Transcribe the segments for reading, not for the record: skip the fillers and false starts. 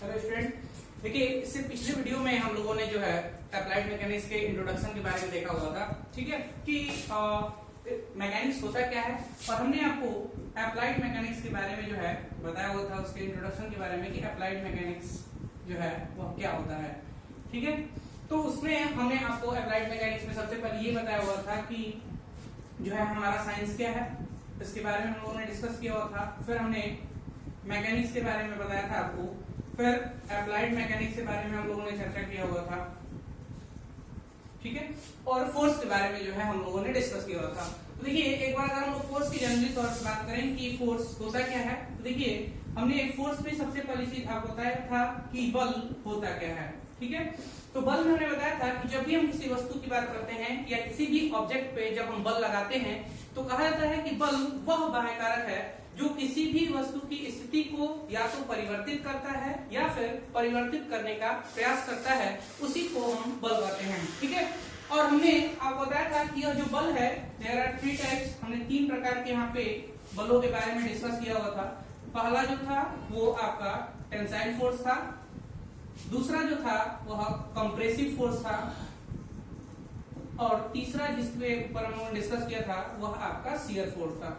Hello student, देखिए इससे पिछले वीडियो में हम लोगों ने जो है अप्लाइड मैकेनिक्स के इंट्रोडक्शन के बारे में देखा हुआ था। ठीक है कि मैकेनिक्स होता क्या है, और हमने आपको अप्लाइड मैकेनिक्स के बारे में जो है बताया हुआ था, उसके इंट्रोडक्शन के बारे में कि अप्लाइड मैकेनिक्स जो है वह क्या होता है। ठीक है, तो उसमें हमने आपको अप्लाइड मैकेनिक्स में सबसे पहले ये बताया हुआ था कि जो है हमारा साइंस क्या है, इसके बारे में हम लोगों ने डिस्कस किया हुआ था। फिर हमने मैकेनिक्स के बारे में बताया था आपको, फिर अप्लाइड मैकेनिक्स के बारे में हम लोगों ने चर्चा किया हुआ था। ठीक है, और फोर्स के बारे में जो है हम लोगों ने डिस्कस किया हुआ था। तो देखिए एक बार अगर हम लोग फोर्स की जनरली तौर पर बात करें कि फोर्स होता क्या है, तो देखिए हमने फोर्स में सबसे पहली चीज आपको बताया था कि बल होता क्या है। ठीक है, तो बल में हमने बताया था कि जब भी हम किसी वस्तु की बात करते हैं या किसी भी ऑब्जेक्ट पे जब हम बल लगाते हैं तो कहा जाता है कि बल वह बाह्य कारक है जो किसी भी वस्तु की स्थिति को या तो परिवर्तित करता है या फिर परिवर्तित करने का प्रयास करता है, उसी को हम बल कहते हैं। ठीक है, और हमने आपको बताया था कि यह जो बल है, देयर आर 3 टाइप्स। हमने 3 प्रकार के यहाँ पे बलों के बारे में डिस्कस किया हुआ था। पहला जो था वो आपका टेंसाइल फोर्स था, दूसरा जो था वह कंप्रेसिव फोर्स था, और तीसरा जिसके ऊपर हम लोगों ने डिस्कस किया था वह आपका शियर फोर्स था।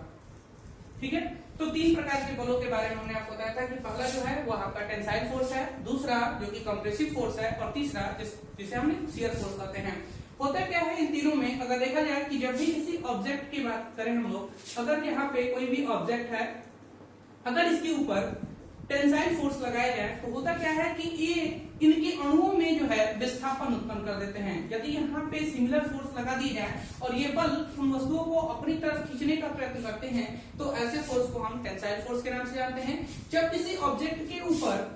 ठीक है, तो 3 प्रकार के बलों के बारे में हमने आपको बताया था कि पहला जो है वह आपका टेंसाइल फोर्स है, दूसरा जो कि कंप्रेसिव फोर्स है, और तीसरा जिसे हमने शियर फोर्स कहते हैं। होता क्या है इन तीनों में, अगर देखा जाए कि जब भी किसी ऑब्जेक्ट की बात करें हम लोग, अगर यहाँ पे कोई भी ऑब्जेक्ट है, अगर इसके ऊपर टेंसाइल फोर्स लगाया जाए तो होता क्या है कि ये इनके अणुओं में जो है विस्थापन उत्पन्न कर देते हैं। यदि यहाँ पे सिमिलर फोर्स लगा दी जाए और ये बल उन वस्तुओं को अपनी तरफ खींचने का प्रयत्न करते हैं तो ऐसे फोर्स को हम टेंसाइल फोर्स के नाम से जानते हैं। जब किसी ऑब्जेक्ट के ऊपर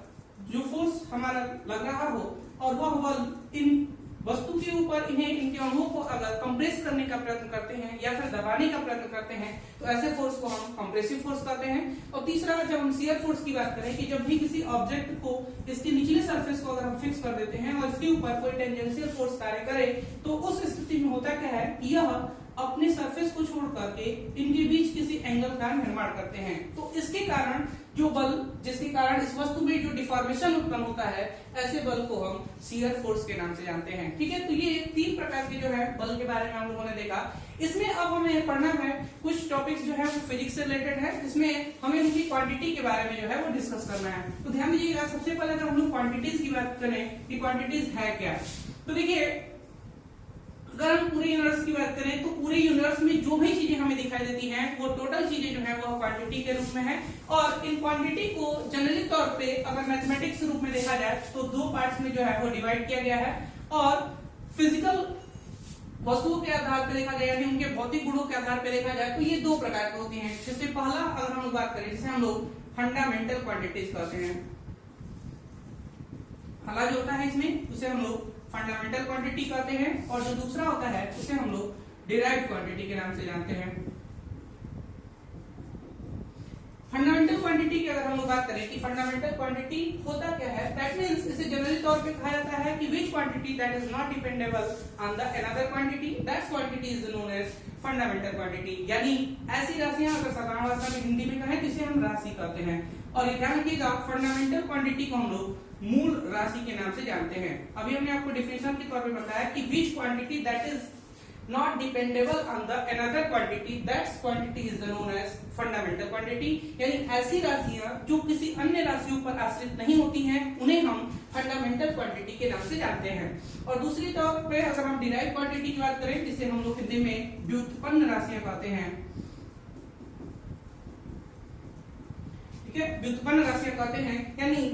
जो फोर्स हमारा लग रहा हो और वह बल इन वस्तु के ऊपर इनके अणुओं को अगर कंप्रेस करने का प्रयत्न करते हैं या फिर दबाने का प्रयत्न करते हैं तो ऐसे फोर्स को हम कंप्रेसिव फोर्स कहते हैं। और तीसरा जब हम शियर फोर्स की बात करें कि जब भी किसी ऑब्जेक्ट को इसके निचले सरफेस को अगर हम फिक्स कर देते हैं और इसके ऊपर कोई टेंजेंशियल फोर्स कार्य करे तो उस स्थिति में होता क्या है कि यह अपने सरफेस को छोड़ करके इनके बीच किसी एंगल का निर्माण करते हैं। तो इसके कारण जो बल, जिसके कारण इस वस्तु में जो डिफॉर्मेशन उत्पन्न होता है, ऐसे बल को हम शियर फोर्स के नाम से जानते हैं। ठीक है, तो ये 3 प्रकार के जो है बल के बारे में हम लोगों ने देखा। इसमें अब हमें पढ़ना है कुछ टॉपिक्स जो है वो फिजिक्स से रिलेटेड है, इसमें हमें उनकी क्वांटिटी के बारे में जो है वो डिस्कस करना है। तो ध्यान दीजिएगा, सबसे पहले अगर हम लोग क्वांटिटीज की बात करें कि क्वांटिटीज है क्या, तो देखिए अगर हम पूरे यूनिवर्स की बात करें तो पूरे यूनिवर्स में जो भी चीजें हमें दिखाई देती हैं वो टोटल चीजें जो है वो क्वांटिटी के रूप में है। और इन क्वांटिटी को जनरली तौर पे अगर मैथमेटिक्स रूप में देखा जाए तो 2 पार्ट्स में जो है वो डिवाइड किया गया है। और फिजिकल वस्तुओं के आधार पर देखा जाए, यानी उनके भौतिक गुणों के आधार पर देखा जाए तो ये 2 प्रकार के होती हैं। जिससे पहला अगर हम लोग बात करें जिसे हम लोग फंडामेंटल क्वांटिटीज कहते हैं, पहला जो होता है इसमें उसे हम लोग फंडामेंटल क्वांटिटी कहते हैं, और जो दूसरा होता है उसे हम लोग डिराइव्ड क्वांटिटी के नाम से जानते हैं। फंडामेंटल क्वांटिटी की अगर हम लोग बात करें कि फंडामेंटल क्वांटिटी होता क्या है, दैट मींस इसे जनरली तौर पे कहा जाता है कि which quantity that is not dependable on the another quantity, that quantity is known as fundamental quantity. यानी ऐसी राशियां अगर साधारण भाषा में हिंदी में कहें तो इसे हम राशि कहते हैं। और ये ध्यान रखिएगा, फंडामेंटल क्वांटिटी को हम लोग मूल राशि के नाम से जानते हैं। अभी हमने आपको डिफिनेशन के तौर पे बताया कि which quantity that is not dependable on the another quantity, that's quantity is known as fundamental quantity. यानी ऐसी राशियां जो किसी अन्य राशियों पर आश्रित नहीं होती हैं उन्हें हम फंडामेंटल क्वांटिटी के नाम से जानते हैं। और दूसरी तौर पे अगर हम डिराइव्ड क्वांटिटी की बात करें जिसे हम लोग हिंदी में व्युत्पन्न राशियां कहते हैं, ठीक है, व्युत्पन्न राशियां कहते हैं, यानी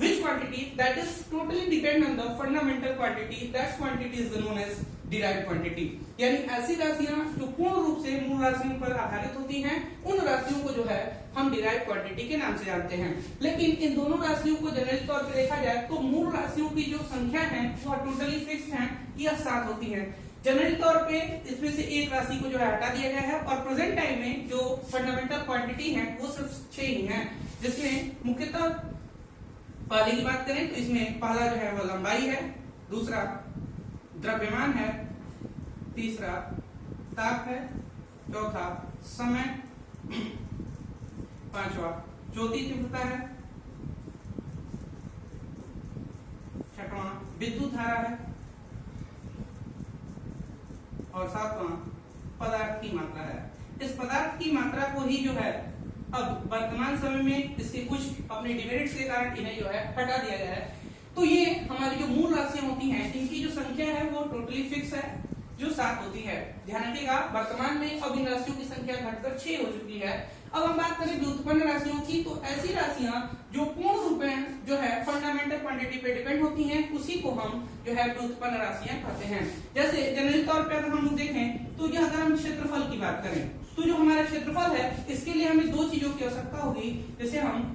which quantity that is totally depend on the fundamental quantity, that quantity is known as derived quantity। यानी ऐसी राशियां जो पूर्ण रूप से मूल राशियों पर आधारित होती हैं उन राशियों को जो है हम डिराइव्ड क्वांटिटी के नाम से जानते हैं। लेकिन इन दोनों राशियों को जनरली तौर पर देखा जाए तो मूल राशियों की जो संख्या है वह टोटली फिक्स्ड है, यह 7 होती है। जनरली तौर पे इसमें से एक राशि को जो है हटा दिया गया है और प्रेजेंट टाइम में जो फंडामेंटल क्वांटिटी है वो सिर्फ 6 ही है, जिसमें मुख्यतः पहले की बात करें तो इसमें पहला जो है वो लंबाई है, दूसरा द्रव्यमान है, तीसरा ताप है, चौथा समय, पांचवा ज्योति तीव्रता है, विद्युत धारा है और सातवां पदार्थ की मात्रा है। इस पदार्थ की मात्रा को ही जो है अब वर्तमान समय में इसके कुछ अपने डिमेरिट्स के कारण इन्हें जो है हटा दिया गया है। तो ये हमारी जो मूल राशियां होती हैं इनकी जो संख्या है वो टोटली फिक्स है, जो 7 होती है। ध्यान रखिएगा, वर्तमान में अब इन राशियों की संख्या घटकर 6 हो चुकी है। अब हम बात करें व्युत्पन्न राशियों की, तो ऐसी राशियां जो पूर्ण रूप में जो है फंडामेंटल क्वांटिटी पे डिपेंड होती हैं उसी को हम जो है व्युत्पन्न राशियां कहते हैं। जैसे जनरली तौर पे अगर हम लोग देखें तो यह अगर हम क्षेत्रफल की बात करें तो जो हमारा क्षेत्रफल है इसके लिए हमें 2 चीजों की आवश्यकता होगी। जैसे हम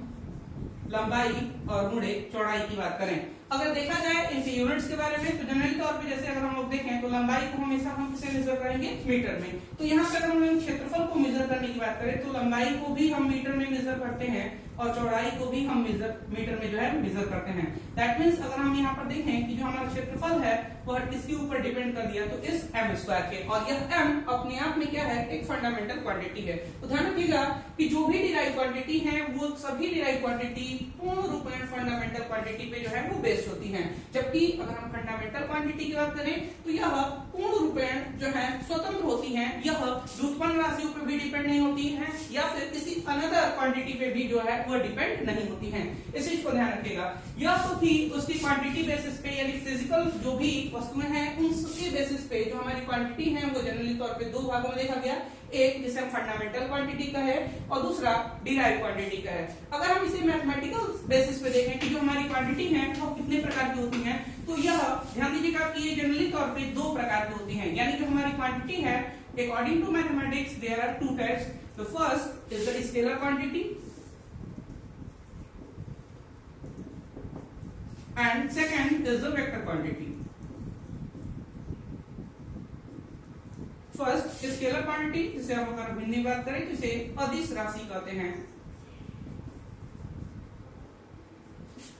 लंबाई और गुणे चौड़ाई की बात करें, अगर देखा जाए इनके यूनिट्स के बारे में तो जनरली तौर पे जैसे अगर हम लोग देखें तो लंबाई को हमेशा हम किसे मेजर करेंगे, मीटर में। तो यहाँ पे अगर हम क्षेत्रफल को मेजर करने की बात करें तो लंबाई को भी हम मीटर में मेजर करते हैं और चौड़ाई को भी हम मीटर में जो है मेजर करते हैं। दैट मींस अगर हम यहाँ पर देखें कि जो हमारा क्षेत्रफल है वह किसके ऊपर डिपेंड कर दिया, तो इस m स्क्वायर के, और यह m अपने आप में क्या है, एक फंडामेंटल क्वांटिटी है। तो ध्यान रखिएगा कि जो भी डिराइव क्वांटिटी है वो सभी डिराइव क्वांटिटी पूर्ण रूप में फंडामेंटल क्वांटिटी पे जो है वो बेस्ड होती है। जबकि अगर हम फंडामेंटल क्वांटिटी की बात करें तो यह पूर्ण रूपेण जो है स्वतंत्र होती है, यह व्युत्पन्न राशियों पर भी डिपेंड नहीं होती है या फिर किसी अनदर क्वांटिटी पे भी जो है वो डिपेंड नहीं होती है। इस चीज को ध्यान रखिएगा। यह तो थी उसकी क्वांटिटी बेसिस पे, यानी फिजिकल जो भी वस्तुएं हैं उनके बेसिस पे जो हमारी क्वांटिटी है वो जनरली तौर पे 2 भागों में देखा गया, एक जिसे हम फंडामेंटल क्वांटिटी का है और दूसरा डिराइव क्वांटिटी का है। अगर हम इसे मैथमेटिकल बेसिस पे देखें कि जो हमारी क्वांटिटी है वो कितने प्रकार की होती है, तो यह ध्यान दीजिएगा कि ये जनरली तौर पे 2 प्रकार की होती है। यानी जो हमारी क्वांटिटी है according to mathematics there are 2 types. The first is the scalar quantity and second is the vector quantity. First scalar quantity, जिसे हम अगर भिन्न बात करें जिसे अदिश राशि कहते हैं,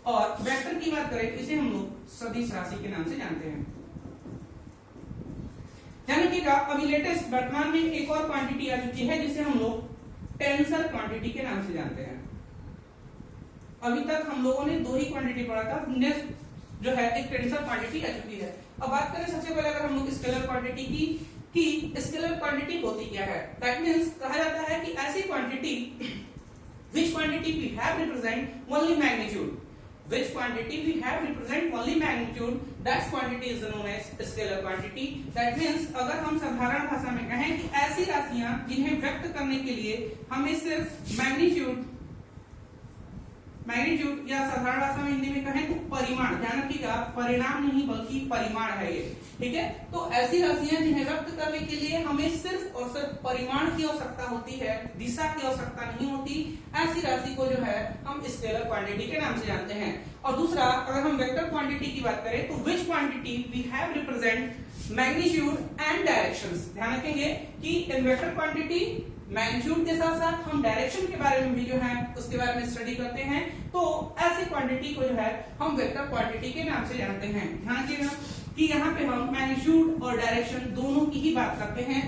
और वेक्टर की बात करें इसे हम लोग सदिश राशि के नाम से जानते हैं। ध्यान रखिएगा, अभी लेटेस्ट वर्तमान में एक और क्वांटिटी आ चुकी है जिसे हम लोग टेंसर क्वांटिटी के नाम से जानते हैं। अभी तक हम लोगों ने 2 ही क्वांटिटी पढ़ा था, नेक्स्ट जो है एक टेंसर क्वांटिटी आ चुकी है। अब बात करें सबसे पहले अगर हम लोग स्केलर क्वांटिटी की कि स्केलर क्वांटिटी होती क्या है। दैट मींस कहा जाता है कि ऐसी quantity which quantity we have represent only magnitude, which quantity we have represent only magnitude, that quantity is known as scalar quantity. That means अगर हम साधारण भाषा में कहें कि ऐसी राशियां जिन्हें व्यक्त करने के लिए हमें सिर्फ मैग्नीट्यूड या साधारण भाषा में हिंदी में कहें तो परिमाण, ध्यान रखिएगा परिणाम नहीं बल्कि परिमाण है ये, ठीक है। तो ऐसी राशियां जिन्हें व्यक्त करने के लिए हमें सिर्फ और सिर्फ परिमाण की आवश्यकता होती है, दिशा की आवश्यकता नहीं होती, ऐसी राशि को जो है हम स्केलर क्वांटिटी के नाम से जानते हैं। और दूसरा अगर हम वेक्टर क्वांटिटी की बात करें तो which quantity we have represent magnitude and directions. ध्यान रखेंगे कि इन वेक्टर क्वांटिटी मैग्नीट्यूड के साथ साथ हम डायरेक्शन के बारे में भी जो है उसके बारे में स्टडी करते हैं। तो ऐसी क्वांटिटी को जो है हम वेक्टर क्वांटिटी के नाम से जानते हैं। ध्यान रखिएगा कि यहाँ पे हम मैग्नीट्यूड और डायरेक्शन दोनों की ही बात करते हैं।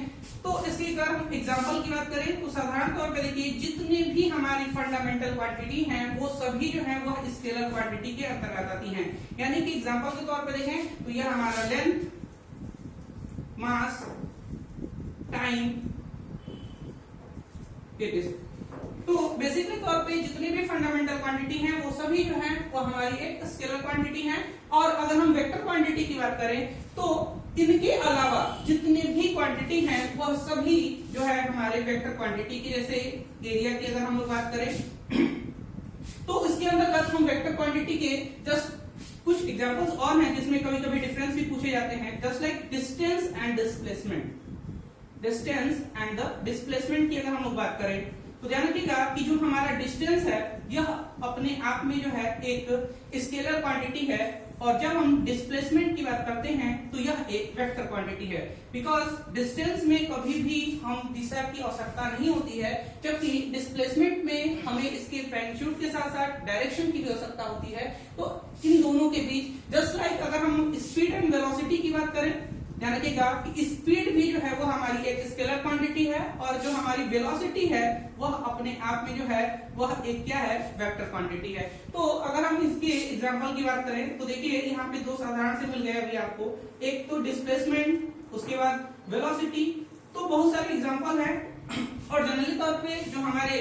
तो इसकी अगर हम एग्जांपल की बात करें तो साधारण तौर पे देखिए जितने भी हमारी फंडामेंटल क्वांटिटी हैं वो सभी जो है वह स्केलर क्वांटिटी के अंतर्गत आती हैं। यानी कि एग्जांपल के तौर पे देखें तो यह हमारा लेंथ, मास, टाइम, तो बेसिकली तौर पे जितनी भी फंडामेंटल क्वांटिटी हैं वो सभी जो है वो हमारी एक स्केलर क्वांटिटी है। और अगर हम वेक्टर क्वांटिटी की बात करें तो इनके अलावा जितने भी क्वांटिटी हैं वह सभी जो है हमारे वेक्टर क्वांटिटी की, जैसे एरिया की अगर हम लोग बात करें तो इसके अंतर्गत हम वेक्टर क्वांटिटी के जस्ट कुछ एग्जांपल्स और हैं जिसमें कभी कभी डिफरेंस भी पूछे जाते हैं, just like distance and displacement. Distance and the displacement की अगर हम लोग बात करें तो ध्यान रखिएगा कि जो हमारा डिस्टेंस है यह अपने आप में जो है एक स्केलर क्वांटिटी है, और जब हम डिस्प्लेसमेंट की बात करते हैं तो यह एक वेक्टर क्वांटिटी है। बिकॉज डिस्टेंस में कभी भी हम दिशा की आवश्यकता नहीं होती है, जबकि डिस्प्लेसमेंट में हमें इसके मैग्नीट्यूड के साथ साथ डायरेक्शन की भी आवश्यकता होती है। तो इन दोनों के बीच जस्ट लाइक अगर हम स्पीड एंड वेलोसिटी की बात करें ध्यान रखिएगा कि स्पीड भी जो है वो हमारी एक स्केलर क्वांटिटी है और जो हमारी वेलोसिटी है वह अपने आप में जो है वह एक क्या है, वेक्टर क्वांटिटी है। तो अगर हम इसके एग्जांपल की बात करें तो देखिए यहाँ पे दो साधारण से मिल गए अभी आपको, एक तो डिस्प्लेसमेंट, उसके बाद वेलोसिटी। तो बहुत सारे एग्जांपल है और जनरली तौर पे जो हमारे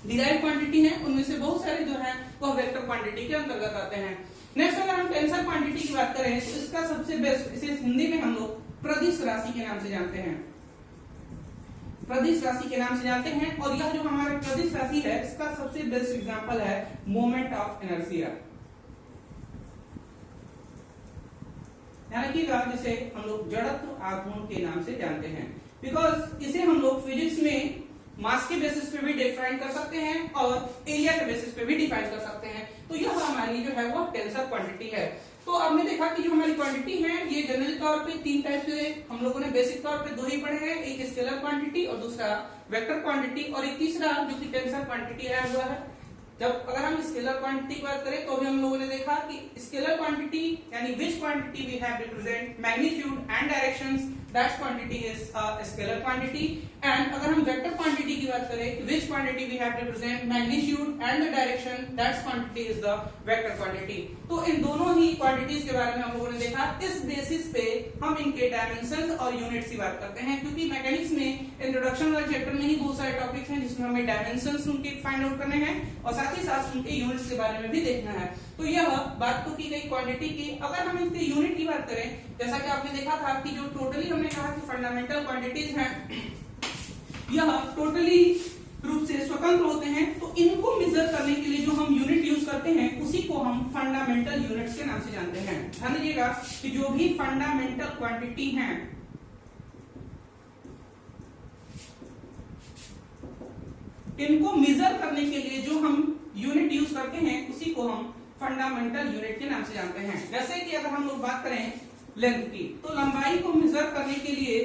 डिराइव्ड क्वांटिटी है उनमें से बहुत सारे जो है वह वेक्टर क्वांटिटी के अंतर्गत आते हैं। नेक्स्ट अगर हम टेंसर क्वांटिटी की बात करें तो इसका सबसे बेस्ट, इसे हिंदी में हम लोग प्रदिश राशि के नाम से जानते हैं, प्रदिश राशि के नाम से जानते हैं। और यह जो हमारा प्रदिश राशि है इसका सबसे बेस्ट एग्जांपल है मोमेंट ऑफ इनर्शिया। ध्यान रखिएगा जिसे हम लोग जड़त्व आघूर्ण के नाम से जानते हैं, बिकॉज इसे हम लोग फिजिक्स में मास के बेसिस पे भी डिफाइन कर सकते हैं और एरिया के बेसिस पे भी डिफाइन कर सकते हैं। तो यह हमारी जो है वो टेंसर क्वांटिटी है। तो आपने देखा कि जो हमारी क्वांटिटी है ये जनरल तौर पे तीन टाइप से हम लोगों ने बेसिक तौर पे दो ही पढ़े हैं, एक स्केलर क्वांटिटी और दूसरा वेक्टर क्वांटिटी, और एक तीसरा जो कि टेंसर क्वांटिटी आया हुआ है। जब अगर हम स्केलर क्वांटिटी की बात करें तो अभी हम लोगों ने देखा कि स्केलर क्वांटिटी यानी which quantity we have represent magnitude and directions, that quantity is scalar quantity. And अगर हम वेक्टर क्वांटिटी की बात करें, which quantity we have represent magnitude and the direction, that quantity is the vector quantity. तो इन दोनों ही quantities के बारे में हम लोगों ने देखा। इस बेसिस पे हम इनके डायमेंशंस और यूनिट्स की बात करते हैं, क्योंकि मैकेनिक्स में इंट्रोडक्शन वाले चैप्टर में ही बहुत सारे टॉपिक्स हैं जिसमें हमें डायमेंशंस उनके फाइंड आउट करने हैं और साथ ही साथ उनके यूनिट्स के बारे में भी देखना है। तो यह बात तो की गई क्वांटिटी की। अगर हम इसके यूनिट की बात करें, जैसा कि आपने देखा था कि जो टोटली हमने कहा कि फंडामेंटल क्वांटिटीज हैं यह टोटली रूप से स्वतंत्र होते हैं, तो इनको मेजर करने के लिए जो हम यूनिट यूज करते हैं उसी को हम फंडामेंटल यूनिट्स के नाम से जानते हैं। ध्यान दीजिएगा कि जो भी फंडामेंटल क्वांटिटी हैं इनको मेजर करने के लिए जो हम यूनिट यूज करते हैं उसी को हम फंडामेंटल यूनिट के नाम से जानते हैं। जैसे कि अगर हम लोग बात करें लेंथ की, तो लंबाई को मेजर करने के लिए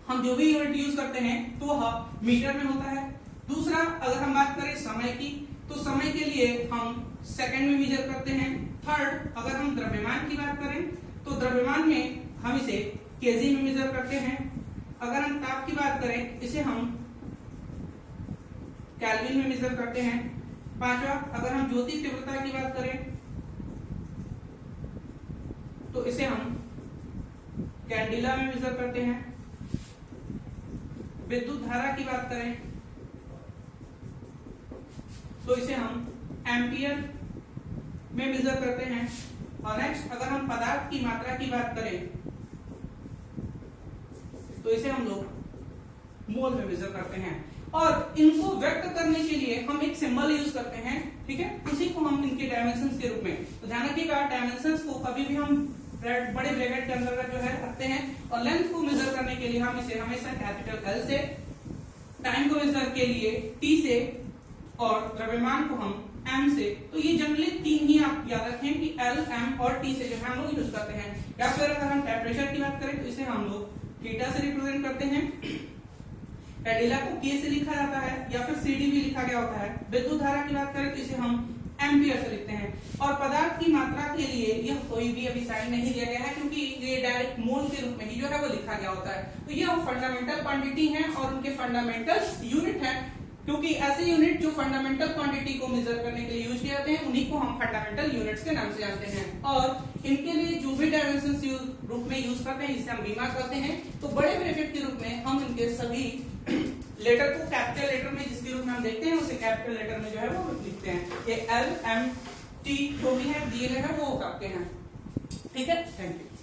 हम जो भी यूनिट यूज करते हैं तो वह मीटर में होता है। दूसरा अगर हम बात करें समय की, तो समय के लिए हम सेकंड में मेजर करते हैं। थर्ड अगर हम द्रव्यमान की बात करें तो द्रव्यमान में हम इसे केजी में मेजर करते हैं। अगर हम ताप की बात करें इसे हम केल्विन में मेजर करते हैं। पांचवा अगर हम ज्योति तीव्रता की बात करें तो इसे हम कैंडिला में मेजर करते हैं। विद्युत धारा की बात करें तो इसे हम एम्पियर में मेजर करते हैं। और नेक्स्ट अगर हम पदार्थ की मात्रा की बात करें तो इसे हम लोग मोल में मेजर करते हैं। और इनको व्यक्त करने के लिए हम एक सिंबल यूज करते हैं, ठीक है, उसी को हम इनके डायमेंशंस के रूप में, तो ध्यान रखिएगा डायमेंशंस को कभी भी हम बड़े ब्रैकेट के अंदर जो है रखते हैं। और लेंथ को मेजर करने के लिए हम इसे हमेशा कैपिटल एल से, टाइम को मेजर के लिए टी से और द्रव्यमान को हम एम से। तो ये जनरली तीन ही आप याद रखें कि एल, एम और टी से जो है हम लोग यूज करते हैं। या फिर अगर हम टेम्परेचर की बात करें तो इसे हम लोग थीटा से रिप्रेजेंट करते हैं। कैंडिला को के से लिखा जाता है या फिर सीडी भी लिखा गया होता है। विद्युत धारा की बात करें तो इसे हम एम्पियर से लिखते हैं। और पदार्थ की मात्रा के लिए यह कोई भी अभी साइन नहीं दिया गया है, क्योंकि ये डायरेक्ट मोल के रूप में ही जो है वो लिखा गया होता है। तो यह फंडामेंटल क्वांटिटी है और उनके फंडामेंटल यूनिट है, क्योंकि ऐसे यूनिट जो फंडामेंटल क्वांटिटी को मेजर करने के लिए यूज किए जाते हैं उन्हीं को हम फंडामेंटल यूनिट्स के नाम से जानते हैं। और इनके लिए जो भी डायमेंशंस रूप में यूज करते हैं जिसे हम बीमा करते हैं, तो बड़े ब्रैकेट के रूप में हम इनके सभी लेटर को कैपिटल लेटर में जिसके रूप में हम देखते हैं उसे कैपिटल लेटर में जो है वो लिखते हैं। ये एल, एम, टी जो भी है दिए गए हैं वो करते हैं। ठीक है, थैंक यू।